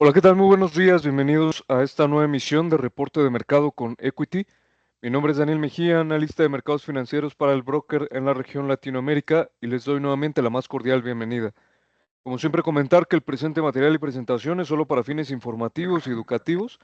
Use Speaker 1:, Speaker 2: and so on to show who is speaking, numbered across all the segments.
Speaker 1: Hola, ¿qué tal? Muy buenos días. Bienvenidos a esta nueva emisión de Reporte de Mercado con Equity. Mi nombre es Daniel Mejía, analista de mercados financieros para el broker en la región Latinoamérica y les doy nuevamente la más cordial bienvenida. Como siempre, comentar que el presente material y presentación es solo para fines informativos y educativos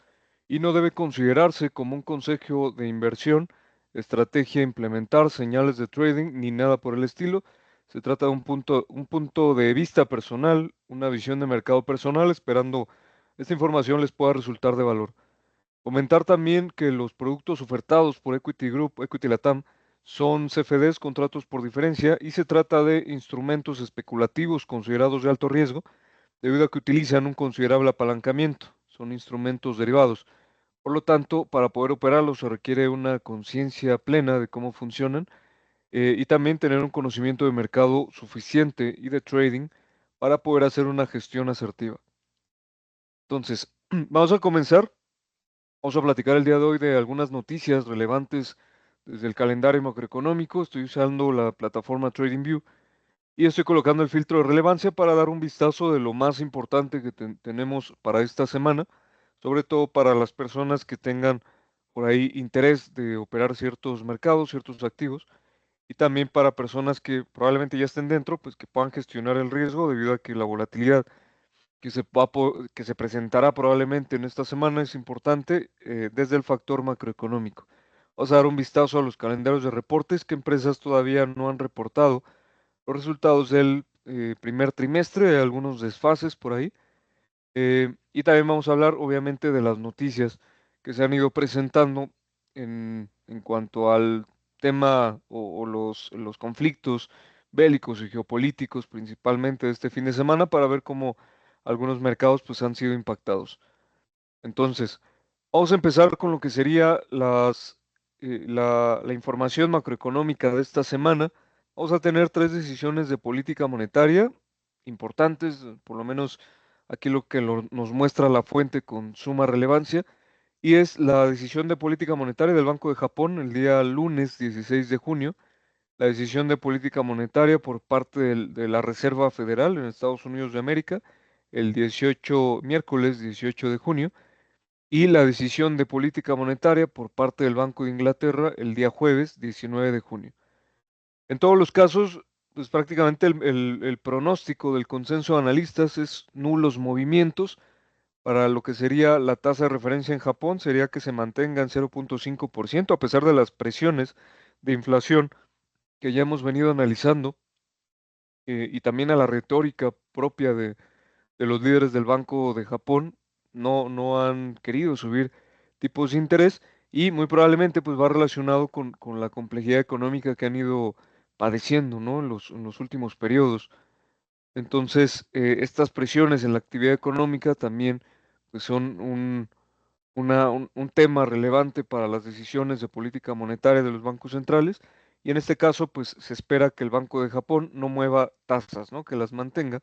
Speaker 1: y no debe considerarse como un consejo de inversión, estrategia a implementar, señales de trading ni nada por el estilo. Se trata de un punto de vista personal, una visión de mercado personal, esperando esta información les pueda resultar de valor. Comentar también que los productos ofertados por Equity Group, Equity Latam, son CFDs, contratos por diferencia, y se trata de instrumentos especulativos considerados de alto riesgo, debido a que utilizan un considerable apalancamiento. Son instrumentos derivados. Por lo tanto, para poder operarlos se requiere una conciencia plena de cómo funcionan y también tener un conocimiento de mercado suficiente y de trading para poder hacer una gestión asertiva. Entonces, vamos a comenzar. Vamos a platicar el día de hoy de algunas noticias relevantes desde el calendario macroeconómico. Estoy usando la plataforma TradingView y estoy colocando el filtro de relevancia para dar un vistazo de lo más importante que tenemos para esta semana, sobre todo para las personas que tengan por ahí interés de operar ciertos mercados, ciertos activos, y también para personas que probablemente ya estén dentro, pues que puedan gestionar el riesgo debido a que la volatilidad que se presentará probablemente en esta semana es importante desde el factor macroeconómico. Vamos a dar un vistazo a los calendarios de reportes que empresas todavía no han reportado los resultados del primer trimestre, hay algunos desfases por ahí. Y también vamos a hablar, obviamente, de las noticias que se han ido presentando en cuanto al tema o los conflictos bélicos y geopolíticos, principalmente de este fin de semana, para ver cómo algunos mercados pues, han sido impactados. Entonces, vamos a empezar con lo que sería la información macroeconómica de esta semana. Vamos a tener tres decisiones de política monetaria importantes, por lo menos aquí lo que nos muestra la fuente con suma relevancia, y es la decisión de política monetaria del Banco de Japón el día lunes 16 de junio, la decisión de política monetaria por parte de la Reserva Federal en Estados Unidos de América el miércoles 18 de junio, y la decisión de política monetaria por parte del Banco de Inglaterra el día jueves 19 de junio. En todos los casos, pues prácticamente el pronóstico del consenso de analistas es nulos movimientos. Para lo que sería la tasa de referencia en Japón, sería que se mantenga en 0.5% a pesar de las presiones de inflación que ya hemos venido analizando, y también a la retórica propia de los líderes del Banco de Japón. No han querido subir tipos de interés y muy probablemente pues va relacionado con la complejidad económica que han ido padeciendo, ¿no? En los últimos periodos. Entonces, estas presiones en la actividad económica también pues son un tema relevante para las decisiones de política monetaria de los bancos centrales. Y en este caso, pues se espera que el Banco de Japón no mueva tasas, ¿no? Que las mantenga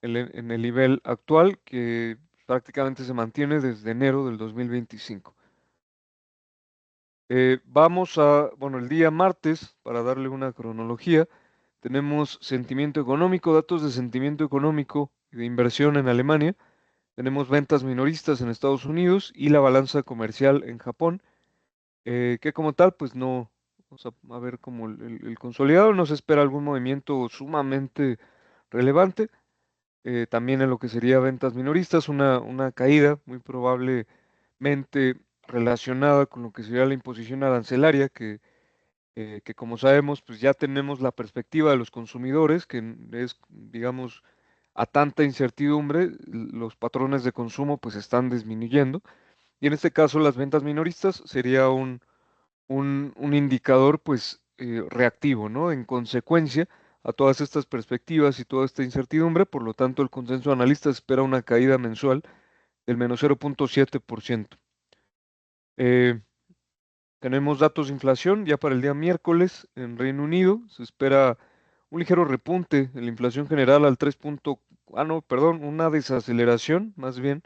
Speaker 1: en el nivel actual, que prácticamente se mantiene desde enero del 2025. Bueno, el día martes, para darle una cronología, tenemos sentimiento económico, datos de sentimiento económico y de inversión en Alemania. Tenemos ventas minoristas en Estados Unidos y la balanza comercial en Japón, que como tal, pues no, vamos a ver como el consolidado, no se espera algún movimiento sumamente relevante. También en lo que sería ventas minoristas, una caída muy probablemente relacionada con lo que sería la imposición arancelaria, que como sabemos, pues ya tenemos la perspectiva de los consumidores, que es, digamos, a tanta incertidumbre, los patrones de consumo pues están disminuyendo. Y en este caso, las ventas minoristas sería un indicador pues reactivo, ¿no? En consecuencia a todas estas perspectivas y toda esta incertidumbre, por lo tanto el consenso de analistas espera una caída mensual del menos 0.7%. Eh, Tenemos datos de inflación ya para el día miércoles en Reino Unido, se espera un ligero repunte en la inflación general al 3. No, perdón, una desaceleración, más bien,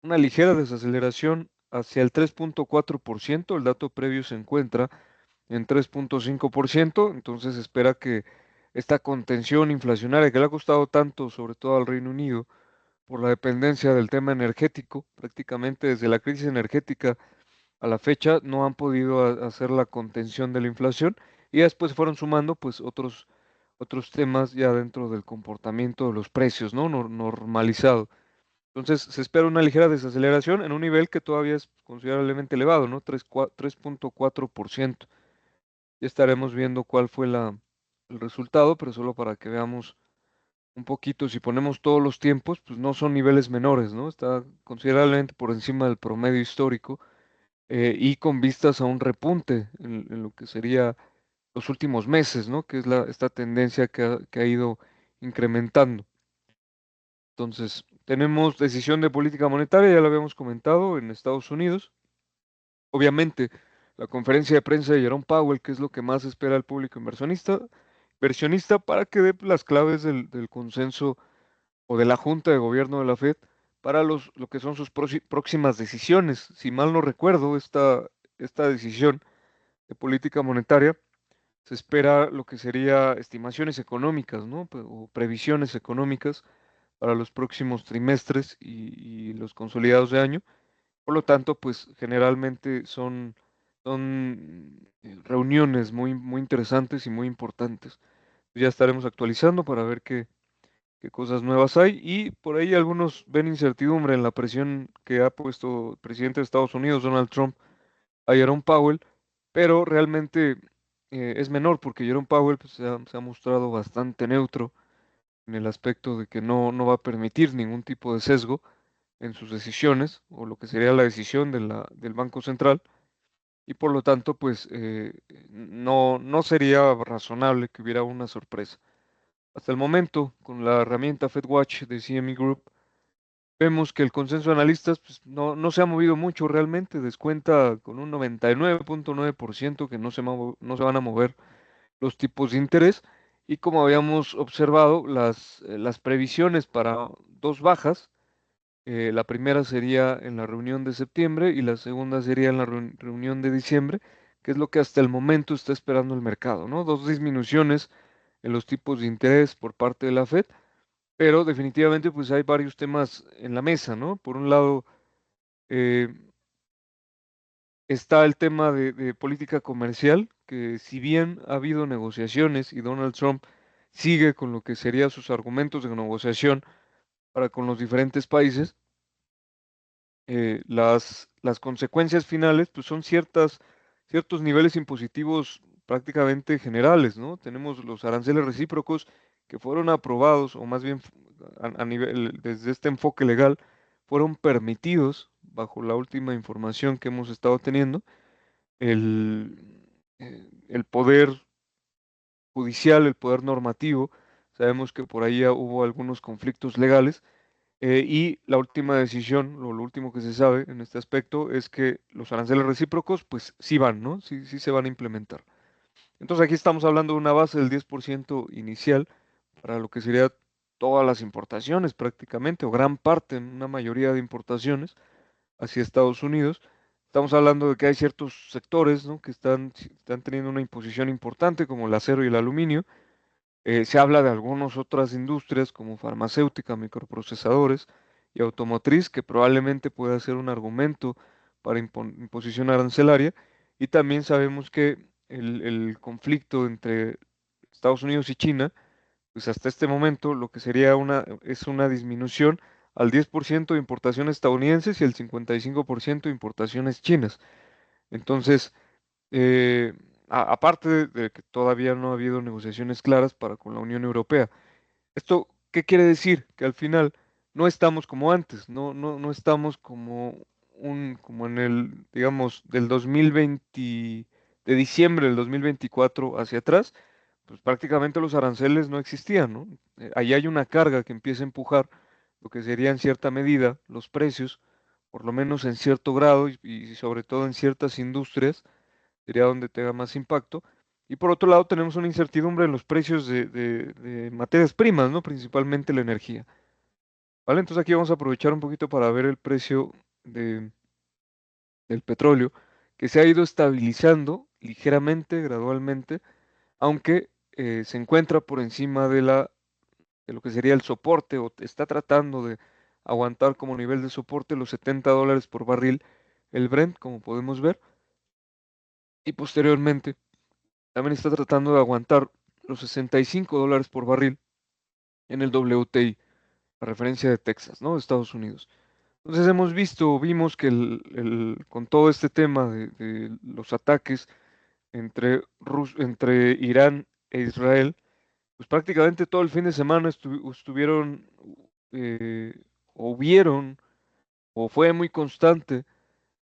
Speaker 1: una ligera desaceleración hacia el 3.4%. El dato previo se encuentra en 3.5%. Entonces espera que esta contención inflacionaria que le ha costado tanto, sobre todo al Reino Unido, por la dependencia del tema energético. Prácticamente desde la crisis energética a la fecha no han podido hacer la contención de la inflación y después se fueron sumando pues otros temas ya dentro del comportamiento de los precios, ¿no? Normalizado. Entonces se espera una ligera desaceleración en un nivel que todavía es considerablemente elevado, ¿no? 3.4%. Ya estaremos viendo cuál fue el resultado, pero solo para que veamos un poquito, si ponemos todos los tiempos, pues no son niveles menores, ¿no? Está considerablemente por encima del promedio histórico y con vistas a un repunte en lo que sería los últimos meses, ¿no? Que es esta tendencia que ha ido incrementando. Entonces, tenemos decisión de política monetaria, ya lo habíamos comentado, en Estados Unidos. Obviamente, la conferencia de prensa de Jerome Powell, que es lo que más espera el público inversionista para que dé las claves del consenso o de la Junta de Gobierno de la Fed para lo que son sus próximas decisiones. Si mal no recuerdo, esta decisión de política monetaria se espera lo que sería estimaciones económicas, ¿no? O previsiones económicas para los próximos trimestres y los consolidados de año. Por lo tanto, pues generalmente son reuniones muy interesantes y muy importantes. Ya estaremos actualizando para ver qué cosas nuevas hay y por ahí algunos ven incertidumbre en la presión que ha puesto el presidente de Estados Unidos, Donald Trump, a Jerome Powell, pero realmente es menor porque Jerome Powell pues, se ha mostrado bastante neutro en el aspecto de que no va a permitir ningún tipo de sesgo en sus decisiones o lo que sería la decisión del Banco Central y por lo tanto pues no sería razonable que hubiera una sorpresa. Hasta el momento, con la herramienta FedWatch de CME Group, vemos que el consenso de analistas pues, no se ha movido mucho realmente, descuenta con un 99.9% que no se van a mover los tipos de interés y como habíamos observado, las previsiones para dos bajas, la primera sería en la reunión de septiembre y la segunda sería en la reunión de diciembre, que es lo que hasta el momento está esperando el mercado, ¿no? Dos disminuciones en los tipos de interés por parte de la Fed, pero definitivamente pues hay varios temas en la mesa, ¿no? Por un lado eh, está el tema de política comercial, que si bien ha habido negociaciones y Donald Trump sigue con lo que serían sus argumentos de negociación para con los diferentes países, las consecuencias finales pues son ciertos niveles impositivos prácticamente generales, ¿no? Tenemos los aranceles recíprocos que fueron aprobados, o más bien a nivel, desde este enfoque legal, fueron permitidos bajo la última información que hemos estado teniendo. El poder judicial, el poder normativo, sabemos que por ahí ya hubo algunos conflictos legales y la última decisión, lo último que se sabe en este aspecto es que los aranceles recíprocos, pues sí van, ¿no? Sí se van a implementar. Entonces aquí estamos hablando de una base del 10% inicial para lo que sería todas las importaciones prácticamente, o gran parte, una mayoría de importaciones hacia Estados Unidos. Estamos hablando de que hay ciertos sectores, ¿no? que están teniendo una imposición importante, como el acero y el aluminio. Se habla de algunas otras industrias como farmacéutica, microprocesadores y automotriz, que probablemente pueda ser un argumento para imposición arancelaria. Y también sabemos que el conflicto entre Estados Unidos y China, pues hasta este momento lo que sería es una disminución al 10% de importaciones estadounidenses y el 55% de importaciones chinas. Entonces, eh, aparte de que todavía no ha habido negociaciones claras para con la Unión Europea. ¿Esto qué quiere decir? Que al final no estamos como antes, no estamos como en el, digamos, del 2020, de diciembre del 2024 hacia atrás, pues prácticamente los aranceles no existían, ¿no? Ahí hay una carga que empieza a empujar lo que sería en cierta medida los precios, por lo menos en cierto grado y sobre todo en ciertas industrias sería donde tenga más impacto. Y por otro lado, tenemos una incertidumbre en los precios de materias primas, ¿no? Principalmente la energía. ¿Vale? Entonces aquí vamos a aprovechar un poquito para ver el precio de- del petróleo, que se ha ido estabilizando ligeramente, gradualmente, aunque se encuentra por encima de lo que sería el soporte o está tratando de aguantar como nivel de soporte los $70 por barril el Brent, como podemos ver, y posteriormente también está tratando de aguantar los $65 por barril en el WTI, a referencia de Texas, ¿no? De Estados Unidos. Entonces vimos que con todo este tema de los ataques entre Irán e Israel, pues prácticamente todo el fin de semana estuvieron, eh, o vieron, o fue muy constante,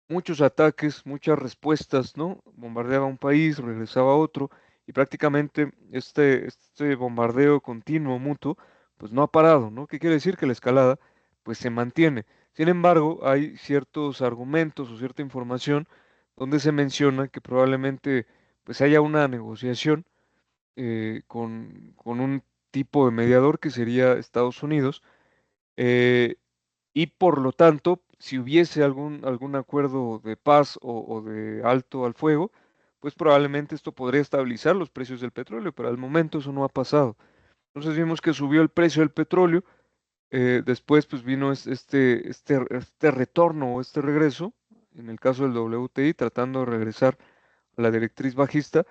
Speaker 1: muchos ataques, muchas respuestas, ¿no? Bombardeaba un país, regresaba a otro, y prácticamente este bombardeo continuo, mutuo, pues no ha parado, ¿no? ¿Qué quiere decir? Que la escalada, pues se mantiene. Sin embargo, hay ciertos argumentos o cierta información donde se menciona que probablemente, pues haya una negociación con un tipo de mediador que sería Estados Unidos, eh, y por lo tanto, si hubiese algún acuerdo de paz o de alto al fuego, pues probablemente esto podría estabilizar los precios del petróleo, pero al momento eso no ha pasado. Entonces vimos que subió el precio del petróleo, después pues vino este retorno o este regreso, en el caso del WTI, tratando de regresar a la directriz bajista,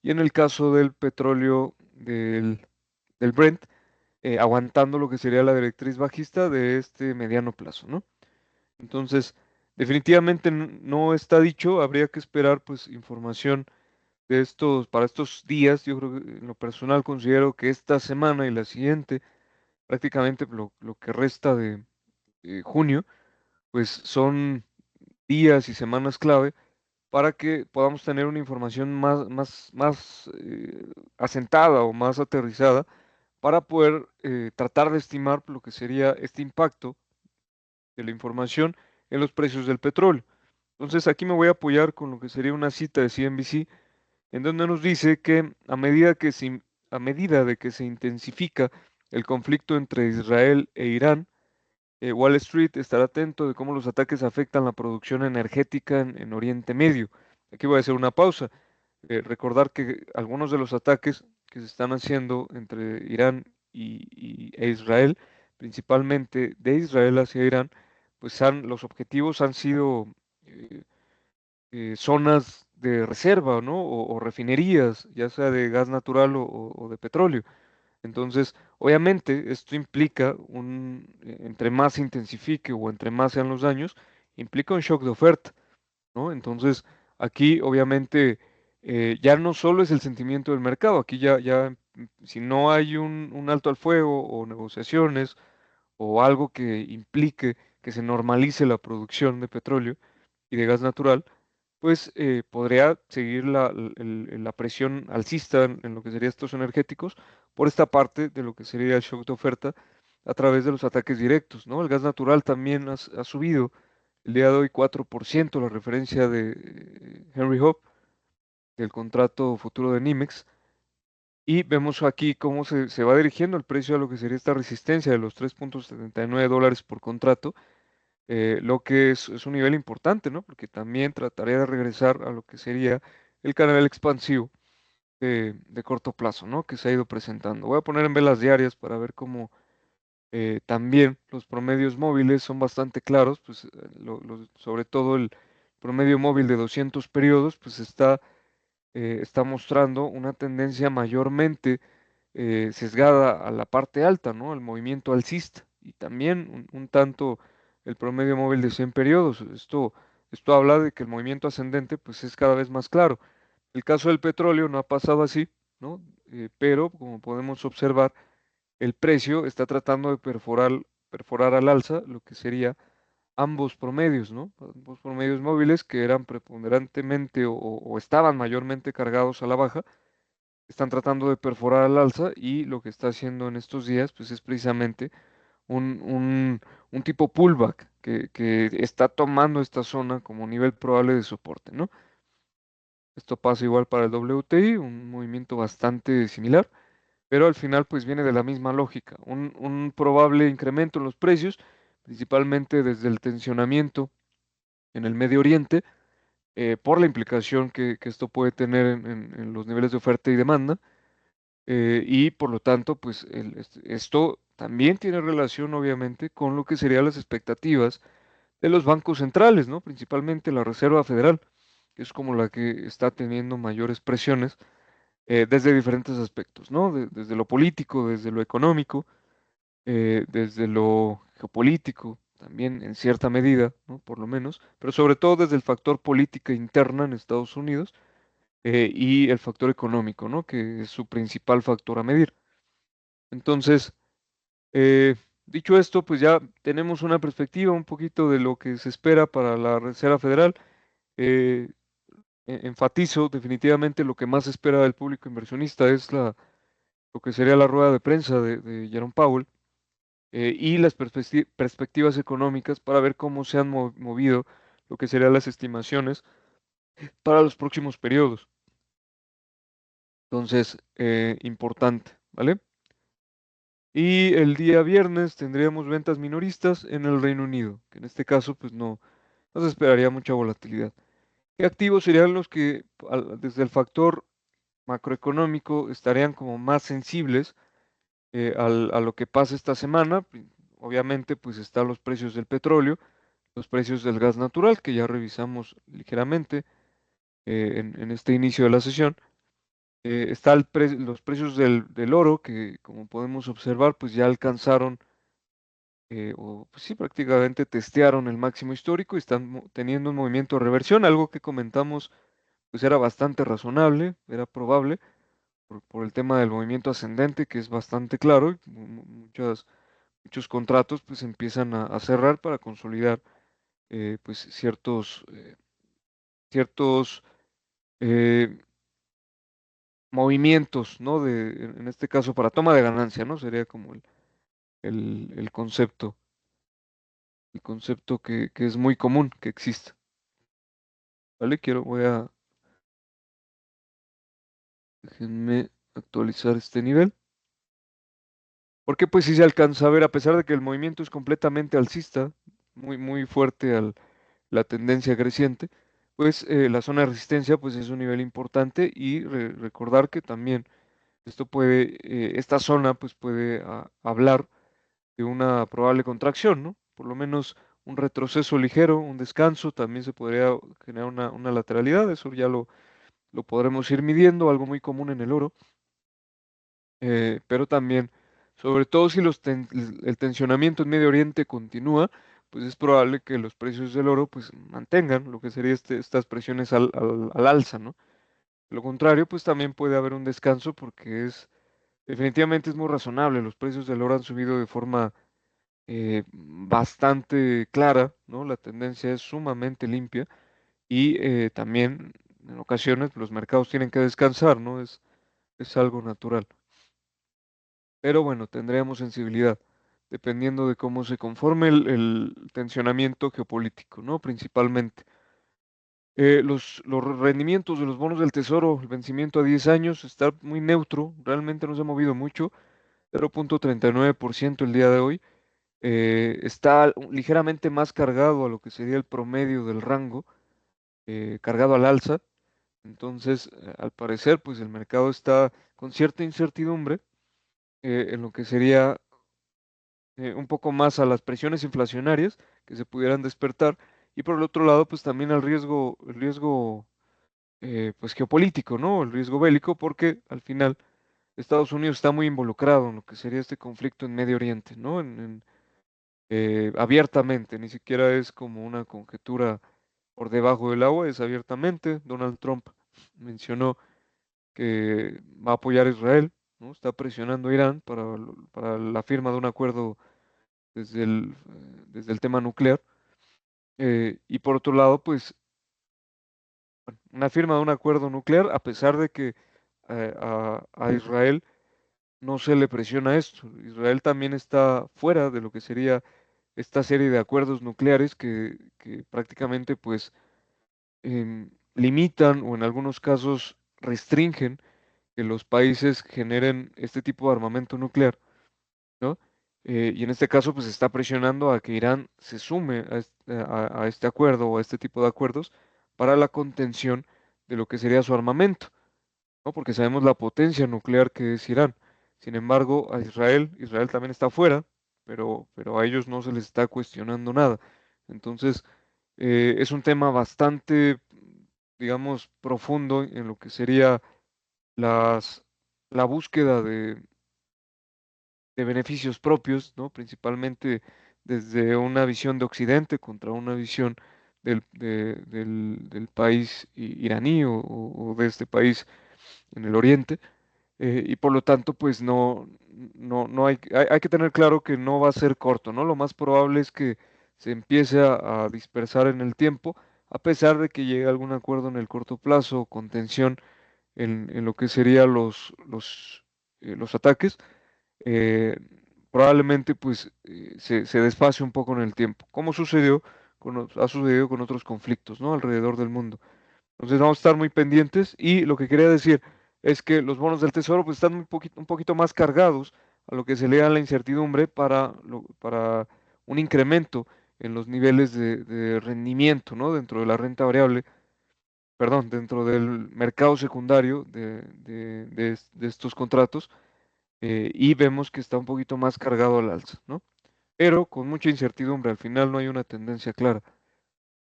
Speaker 1: y en el caso del petróleo del Brent, aguantando lo que sería la directriz bajista de este mediano plazo, ¿no? Entonces, definitivamente no está dicho, habría que esperar pues información para estos días. Yo creo que en lo personal considero que esta semana y la siguiente, prácticamente lo que resta de junio, pues son días y semanas clave para que podamos tener una información más asentada o más aterrizada para poder tratar de estimar lo que sería este impacto de la información en los precios del petróleo. Entonces aquí me voy a apoyar con lo que sería una cita de CNBC, en donde nos dice que a medida de que se intensifica el conflicto entre Israel e Irán, Wall Street estará atento de cómo los ataques afectan la producción energética en Oriente Medio. Aquí voy a hacer una pausa. Recordar que algunos de los ataques que se están haciendo entre Irán e Israel, principalmente de Israel hacia Irán, pues los objetivos han sido eh, zonas de reserva, ¿no? O refinerías, ya sea de gas natural o de petróleo. Entonces, obviamente, esto implica entre más se intensifique o entre más sean los daños, implica un shock de oferta, ¿no? Entonces, aquí obviamente ya no solo es el sentimiento del mercado, aquí si no hay un alto al fuego o negociaciones o algo que implique que se normalice la producción de petróleo y de gas natural, pues podría seguir la presión alcista en lo que serían estos energéticos por esta parte de lo que sería el shock de oferta a través de los ataques directos, ¿no? El gas natural también ha subido el día de hoy 4%, la referencia de Henry Hub, del contrato futuro de NYMEX, y vemos aquí cómo se va dirigiendo el precio a lo que sería esta resistencia de los $3.79 por contrato, lo que es un nivel importante, ¿no? Porque también trataría de regresar a lo que sería el canal expansivo de corto plazo, ¿no? Que se ha ido presentando. Voy a poner en velas diarias para ver cómo también los promedios móviles son bastante claros, pues sobre todo el promedio móvil de 200 periodos, pues está mostrando una tendencia mayormente sesgada a la parte alta, ¿no? El movimiento alcista y también un tanto el promedio móvil de 100 periodos. Esto habla de que el movimiento ascendente pues es cada vez más claro. El caso del petróleo no ha pasado así, ¿no? Pero como podemos observar, el precio está tratando de perforar al alza lo que sería ambos promedios, ¿no? Ambos promedios móviles que eran preponderantemente o estaban mayormente cargados a la baja, están tratando de perforar al alza y lo que está haciendo en estos días, pues es precisamente un, un- un tipo pullback que está tomando esta zona como nivel probable de soporte, ¿no? Esto pasa igual para el WTI, un movimiento bastante similar, pero al final pues viene de la misma lógica, un probable incremento en los precios, principalmente desde el tensionamiento en el Medio Oriente, por la implicación que esto puede tener en los niveles de oferta y demanda, y por lo tanto, pues esto también tiene relación, obviamente, con lo que serían las expectativas de los bancos centrales, ¿no? Principalmente la Reserva Federal, que es como la que está teniendo mayores presiones desde diferentes aspectos, ¿no? Desde lo político, desde lo económico, desde lo geopolítico, también en cierta medida, ¿no? Por lo menos, pero sobre todo desde el factor política interna en Estados Unidos y el factor económico, ¿no? Que es su principal factor a medir. Entonces, eh, dicho esto, pues ya tenemos una perspectiva un poquito de lo que se espera para la Reserva Federal. Eh, Enfatizo definitivamente lo que más espera del público inversionista es lo que sería la rueda de prensa de Jerome Powell y las perspectivas económicas para ver cómo se han movido lo que serían las estimaciones para los próximos periodos. Entonces, importante, ¿vale? Y el día viernes tendríamos ventas minoristas en el Reino Unido, que en este caso pues no se esperaría mucha volatilidad. ¿Qué activos serían los que desde el factor macroeconómico estarían como más sensibles a lo que pasa esta semana? Obviamente pues están los precios del petróleo, los precios del gas natural, que ya revisamos ligeramente en este inicio de la sesión. Está los precios del oro, que como podemos observar pues ya alcanzaron o pues sí, prácticamente testearon el máximo histórico y están teniendo un movimiento de reversión, algo que comentamos pues era bastante razonable, era probable por el tema del movimiento ascendente que es bastante claro, y muchos contratos pues empiezan a cerrar para consolidar pues ciertos eh, movimientos, ¿no? En este caso para toma de ganancia, ¿no? Sería como el concepto, que es muy común que exista. ¿Vale? Déjenme actualizar este nivel. Porque pues sí se alcanza a ver, a pesar de que el movimiento es completamente alcista, muy fuerte la tendencia creciente, pues la zona de resistencia pues es un nivel importante y recordar que también esta zona pues puede hablar de una probable contracción, ¿no? Por lo menos un retroceso ligero, un descanso, también se podría generar una lateralidad, eso ya lo podremos ir midiendo, algo muy común en el oro, pero también, sobre todo si el tensionamiento en Medio Oriente continúa, pues es probable que los precios del oro pues mantengan lo que sería estas presiones al alza, ¿no? De lo contrario, pues también puede haber un descanso porque definitivamente es muy razonable, los precios del oro han subido de forma bastante clara, ¿no? La tendencia es sumamente limpia y también en ocasiones los mercados tienen que descansar, ¿no? Es algo natural. Pero bueno, tendremos sensibilidad, dependiendo de cómo se conforme el tensionamiento geopolítico, ¿no? Principalmente. Los rendimientos de los bonos del tesoro, el vencimiento a 10 años, está muy neutro, realmente no se ha movido mucho, 0,39% el día de hoy. Está ligeramente más cargado a lo que sería el promedio del rango, cargado al alza. Entonces, al parecer, pues el mercado está con cierta incertidumbre en lo que sería un poco más a las presiones inflacionarias que se pudieran despertar y por el otro lado, pues también al el riesgo pues geopolítico, ¿no? El riesgo bélico, porque al final Estados Unidos está muy involucrado en lo que sería este conflicto en Medio Oriente, ¿no? Abiertamente, ni siquiera es como una conjetura por debajo del agua, es abiertamente. Donald Trump mencionó que va a apoyar a Israel, ¿no? Está presionando a Irán para la firma de un acuerdo desde el tema nuclear. Y por otro lado, pues una firma de un acuerdo nuclear, a pesar de que a Israel no se le presiona esto. Israel también está fuera de lo que sería esta serie de acuerdos nucleares que prácticamente pues limitan o en algunos casos restringen que los países generen este tipo de armamento nuclear, ¿no? Y en este caso, pues está presionando a que Irán se sume a este acuerdo o a este tipo de acuerdos para la contención de lo que sería su armamento, ¿no? Porque sabemos la potencia nuclear que es Irán. Sin embargo, a Israel también está fuera, pero a ellos no se les está cuestionando nada. Entonces, es un tema bastante, digamos, profundo en lo que sería las, la búsqueda de beneficios propios, ¿no? Principalmente desde una visión de Occidente contra una visión del país iraní o de este país en el Oriente. Y por lo tanto, pues no hay que tener claro que no va a ser corto, ¿no? Lo más probable es que se empiece a dispersar en el tiempo, a pesar de que llegue a algún acuerdo en el corto plazo o contención en lo que serían los ataques. eh, Probablemente pues se desfase un poco en el tiempo, como sucedió ha sucedido con otros conflictos, ¿no? Alrededor del mundo. Entonces vamos a estar muy pendientes y lo que quería decir es que los bonos del tesoro pues están un poquito más cargados a lo que se le da la incertidumbre para un incremento en los niveles de rendimiento, ¿no? Dentro de la renta variable, perdón, dentro del mercado secundario de estos contratos, y vemos que está un poquito más cargado al alza, ¿no? Pero con mucha incertidumbre, al final no hay una tendencia clara,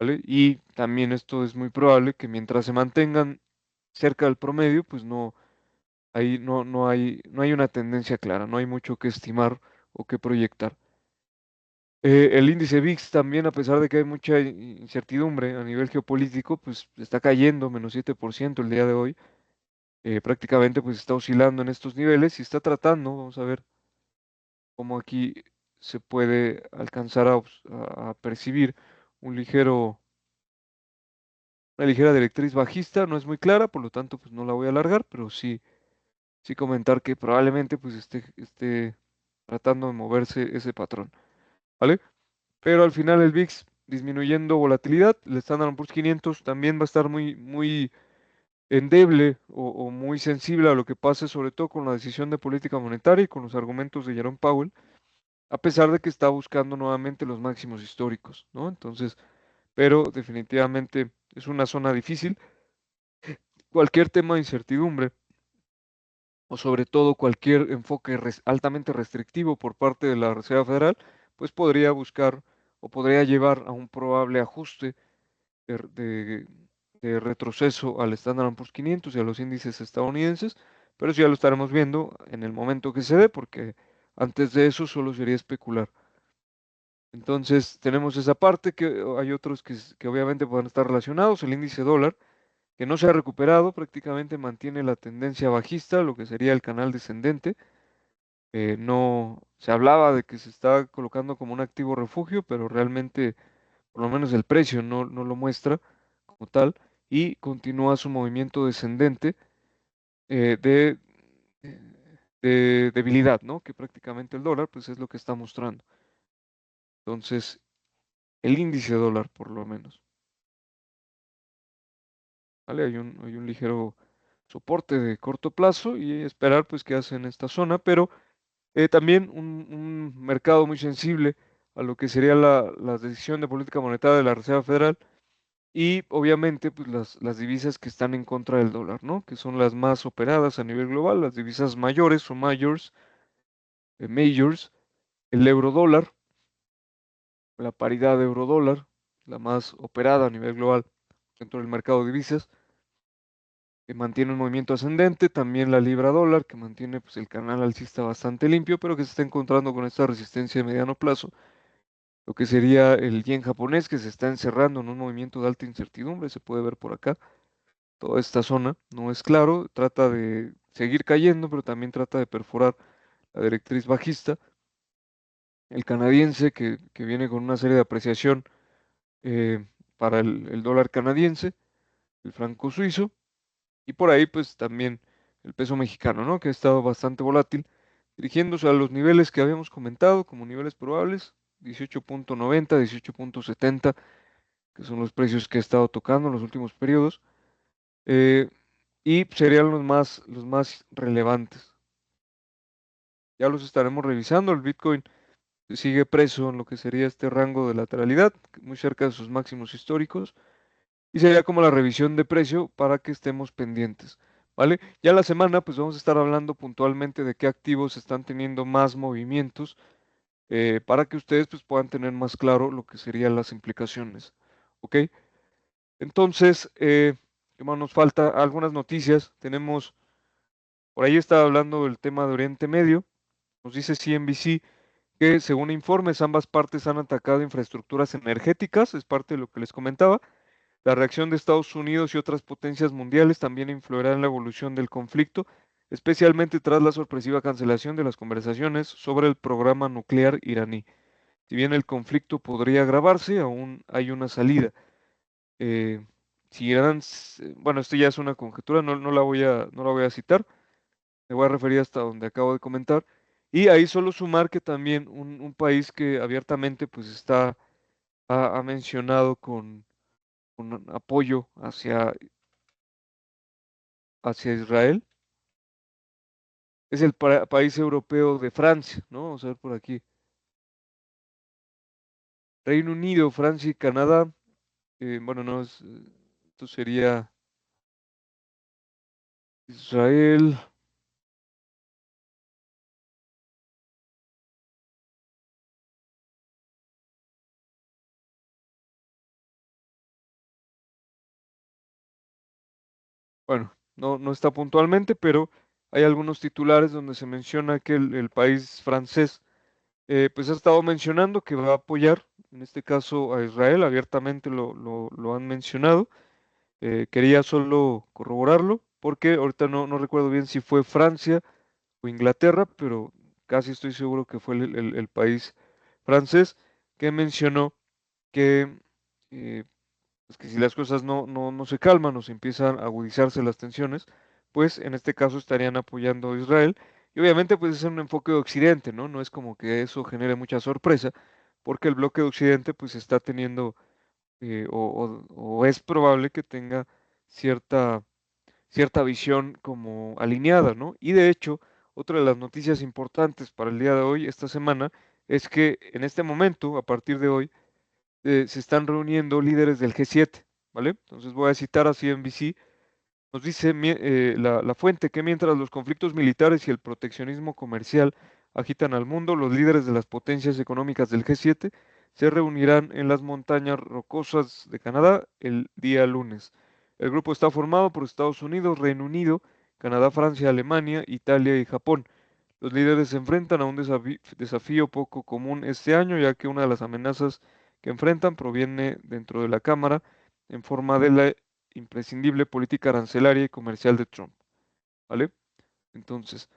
Speaker 1: ¿vale? Y también esto es muy probable que mientras se mantengan cerca del promedio, pues ahí no hay una tendencia clara, no hay mucho que estimar o que proyectar. El índice VIX también, a pesar de que hay mucha incertidumbre a nivel geopolítico, pues está cayendo -7% el día de hoy. Prácticamente pues está oscilando en estos niveles y está tratando, vamos a ver cómo aquí se puede alcanzar a percibir un una ligera directriz bajista, no es muy clara, por lo tanto pues no la voy a alargar, pero sí comentar que probablemente pues esté tratando de moverse ese patrón, ¿vale? Pero al final el VIX disminuyendo volatilidad, el Standard Poor's 500 también va a estar muy endeble o muy sensible a lo que pase, sobre todo con la decisión de política monetaria y con los argumentos de Jerome Powell, a pesar de que está buscando nuevamente los máximos históricos, ¿no? Entonces, pero definitivamente es una zona difícil. Cualquier tema de incertidumbre o sobre todo cualquier enfoque altamente restrictivo por parte de la Reserva Federal, pues podría buscar o podría llevar a un probable ajuste de, de- de retroceso al Standard Poor's 500 y a los índices estadounidenses, pero eso ya lo estaremos viendo en el momento que se dé, porque antes de eso solo sería especular. Entonces tenemos esa parte que hay otros que obviamente pueden estar relacionados, el índice dólar, que no se ha recuperado, prácticamente mantiene la tendencia bajista, lo que sería el canal descendente. No se hablaba de que se está colocando como un activo refugio, pero realmente, por lo menos el precio no lo muestra como tal, y continúa su movimiento descendente eh, de, de debilidad, ¿no? Que prácticamente el dólar, pues es lo que está mostrando. Entonces, el índice dólar, por lo menos, ¿vale? Hay un ligero soporte de corto plazo y esperar, pues, qué hace en esta zona, pero también un mercado muy sensible a lo que sería la decisión de política monetaria de la Reserva Federal y obviamente pues las divisas que están en contra del dólar, ¿no? Que son las más operadas a nivel global, las divisas mayores o majors, el euro dólar, la paridad de euro dólar, la más operada a nivel global dentro del mercado de divisas, que mantiene un movimiento ascendente, también la libra dólar, que mantiene pues el canal alcista bastante limpio, pero que se está encontrando con esta resistencia de mediano plazo, lo que sería el yen japonés que se está encerrando en un movimiento de alta incertidumbre, se puede ver por acá. Toda esta zona no es claro, trata de seguir cayendo, pero también trata de perforar la directriz bajista. El canadiense que viene con una serie de apreciación para el dólar canadiense, el franco suizo y por ahí pues también el peso mexicano, ¿no? Que ha estado bastante volátil, dirigiéndose a los niveles que habíamos comentado como niveles probables, 18.90, 18.70, que son los precios que he estado tocando en los últimos periodos, eh, y serían los más relevantes. Ya los estaremos revisando. El Bitcoin sigue preso en lo que sería este rango de lateralidad, muy cerca de sus máximos históricos, y sería como la revisión de precio para que estemos pendientes. ¿vale? Ya la semana, pues vamos a estar hablando puntualmente de qué activos están teniendo más movimientos para que ustedes pues puedan tener más claro lo que serían las implicaciones, ¿ok? Entonces, ¿qué más nos falta? Algunas noticias. Tenemos, por ahí estaba hablando del tema de Oriente Medio. Nos dice CNBC que según informes ambas partes han atacado infraestructuras energéticas, es parte de lo que les comentaba. La reacción de Estados Unidos y otras potencias mundiales también influirá en la evolución del conflicto, especialmente tras la sorpresiva cancelación de las conversaciones sobre el programa nuclear iraní. Si bien el conflicto podría agravarse, aún hay una salida. Eh, si Irán, bueno, esto ya es una conjetura, no la voy a citar, me voy a referir hasta donde acabo de comentar. Y ahí solo sumar que también un país que abiertamente pues ha mencionado con un apoyo hacia Israel, es el país europeo de Francia, ¿no? Vamos a ver por aquí. Reino Unido, Francia y Canadá, bueno, no, esto sería Israel, bueno, no está puntualmente, pero hay algunos titulares donde se menciona que el país francés, pues ha estado mencionando que va a apoyar, en este caso a Israel, abiertamente lo han mencionado. Quería solo corroborarlo, porque ahorita no recuerdo bien si fue Francia o Inglaterra, pero casi estoy seguro que fue el país francés que mencionó que, eh, pues que si las cosas no se calman o se empiezan a agudizarse las tensiones, pues en este caso estarían apoyando a Israel. Y obviamente pues es un enfoque de Occidente, ¿no? No es como que eso genere mucha sorpresa, porque el bloque de Occidente pues está teniendo, o es probable que tenga cierta cierta visión como alineada, ¿no? Y de hecho, otra de las noticias importantes para el día de hoy, esta semana, es que en este momento, a partir de hoy, se están reuniendo líderes del G7, ¿vale? Entonces voy a citar a CNBC, nos dice la fuente que mientras los conflictos militares y el proteccionismo comercial agitan al mundo, los líderes de las potencias económicas del G7 se reunirán en las montañas rocosas de Canadá el día lunes. El grupo está formado por Estados Unidos, Reino Unido, Canadá, Francia, Alemania, Italia y Japón. Los líderes se enfrentan a un desafío poco común este año, ya que una de las amenazas que enfrentan proviene dentro de la Cámara en forma de la imprescindible política arancelaria y comercial de Trump, ¿vale? Entonces,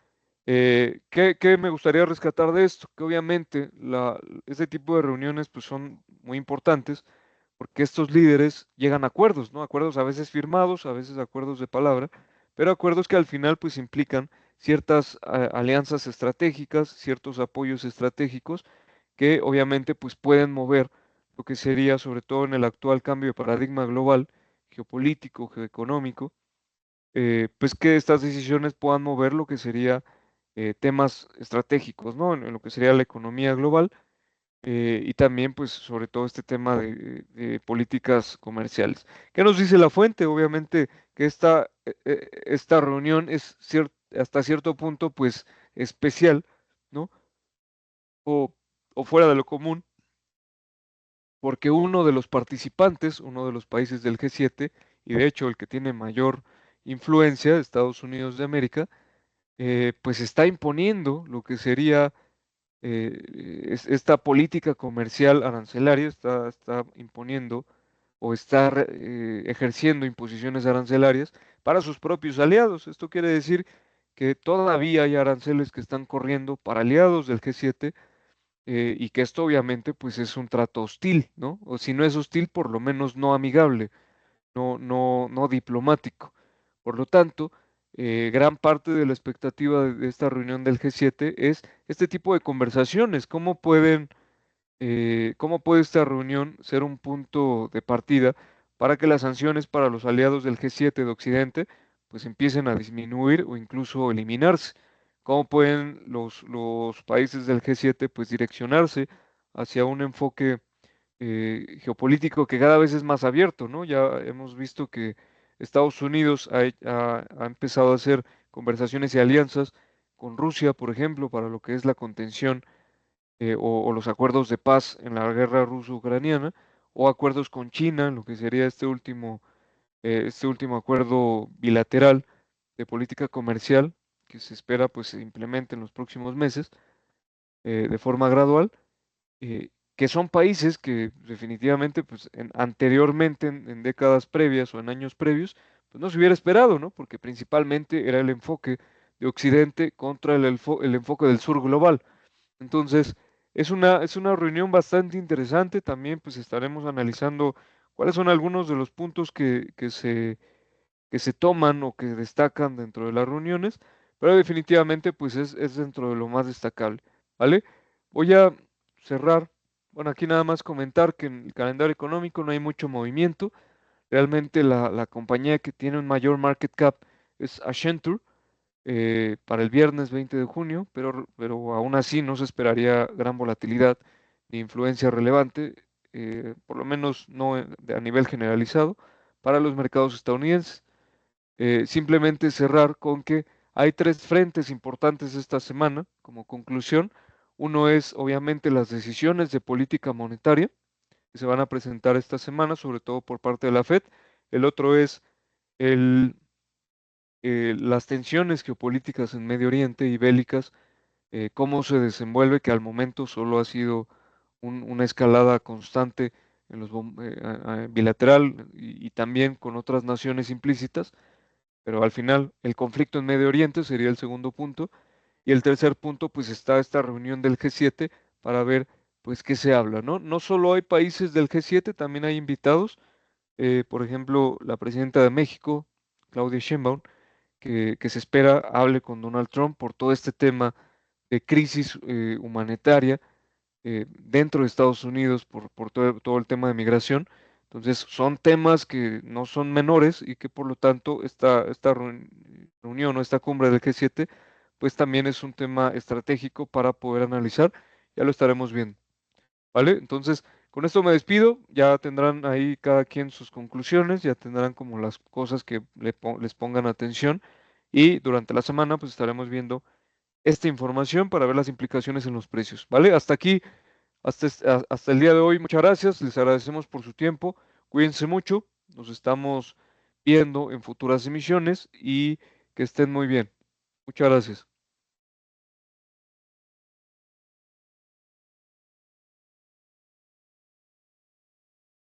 Speaker 1: ¿qué me gustaría rescatar de esto? Que obviamente este tipo de reuniones pues, son muy importantes porque estos líderes llegan a acuerdos, ¿no? Acuerdos a veces firmados, a veces acuerdos de palabra, pero acuerdos que al final pues implican ciertas alianzas estratégicas, ciertos apoyos estratégicos que obviamente pues pueden mover lo que sería sobre todo en el actual cambio de paradigma global, geopolítico, geoeconómico, pues que estas decisiones puedan mover lo que sería temas estratégicos, ¿no? En lo que sería la economía global y también, pues, sobre todo este tema de políticas comerciales. ¿Qué nos dice la fuente? Obviamente que esta reunión es hasta cierto punto, pues, especial, ¿no? O, o fuera de lo común, porque uno de los participantes, uno de los países del G7, y de hecho el que tiene mayor influencia, Estados Unidos de América, pues está imponiendo lo que sería esta política comercial arancelaria, está imponiendo o está ejerciendo imposiciones arancelarias para sus propios aliados. Esto quiere decir que todavía hay aranceles que están corriendo para aliados del G7 y que esto obviamente pues es un trato hostil, ¿no? O si no es hostil, por lo menos no amigable, no diplomático. Por lo tanto, gran parte de la expectativa de esta reunión del G7 es este tipo de conversaciones, cómo puede esta reunión ser un punto de partida para que las sanciones para los aliados del G7 de Occidente pues empiecen a disminuir o incluso eliminarse. ¿Cómo pueden los países del G7 pues direccionarse hacia un enfoque geopolítico que cada vez es más abierto, ¿no? Ya hemos visto que Estados Unidos ha empezado a hacer conversaciones y alianzas con Rusia, por ejemplo, para lo que es la contención o los acuerdos de paz en la guerra ruso-ucraniana, o acuerdos con China, lo que sería este último acuerdo bilateral de política comercial que se espera pues se implemente en los próximos meses de forma gradual, que son países que definitivamente pues anteriormente en décadas previas o en años previos pues no se hubiera esperado, ¿no? Porque principalmente era el enfoque de Occidente contra el enfoque del sur global. Entonces, es una reunión bastante interesante. También pues estaremos analizando cuáles son algunos de los puntos que se toman o que destacan dentro de las reuniones, pero definitivamente pues es dentro de lo más destacable, ¿vale? Voy a cerrar, bueno, aquí nada más comentar que en el calendario económico no hay mucho movimiento. Realmente la compañía que tiene un mayor market cap es Accenture para el viernes 20 de junio, pero aún así no se esperaría gran volatilidad ni influencia relevante, por lo menos no a nivel generalizado, para los mercados estadounidenses. Simplemente cerrar con que hay tres frentes importantes esta semana como conclusión. Uno es obviamente las decisiones de política monetaria que se van a presentar esta semana, sobre todo por parte de la Fed. El otro es el, las tensiones geopolíticas en Medio Oriente y bélicas, cómo se desenvuelve, que al momento solo ha sido una escalada constante en los bilateral y también con otras naciones implícitas, pero al final el conflicto en Medio Oriente sería el segundo punto. Y el tercer punto, pues está esta reunión del G7 para ver, pues, qué se habla, ¿no? No solo hay países del G7, también hay invitados. Por ejemplo, la presidenta de México, Claudia Sheinbaum, que se espera hable con Donald Trump por todo este tema de crisis humanitaria dentro de Estados Unidos por todo el tema de migración. Entonces, son temas que no son menores y que por lo tanto esta reunión o esta cumbre del G7, pues también es un tema estratégico para poder analizar. Ya lo estaremos viendo, ¿vale? Entonces, con esto me despido. Ya tendrán ahí cada quien sus conclusiones, ya tendrán como las cosas que les pongan atención y durante la semana pues estaremos viendo esta información para ver las implicaciones en los precios, ¿vale? Hasta aquí hasta el día de hoy, muchas gracias, les agradecemos por su tiempo, cuídense mucho, nos estamos viendo en futuras emisiones y que estén muy bien. Muchas gracias.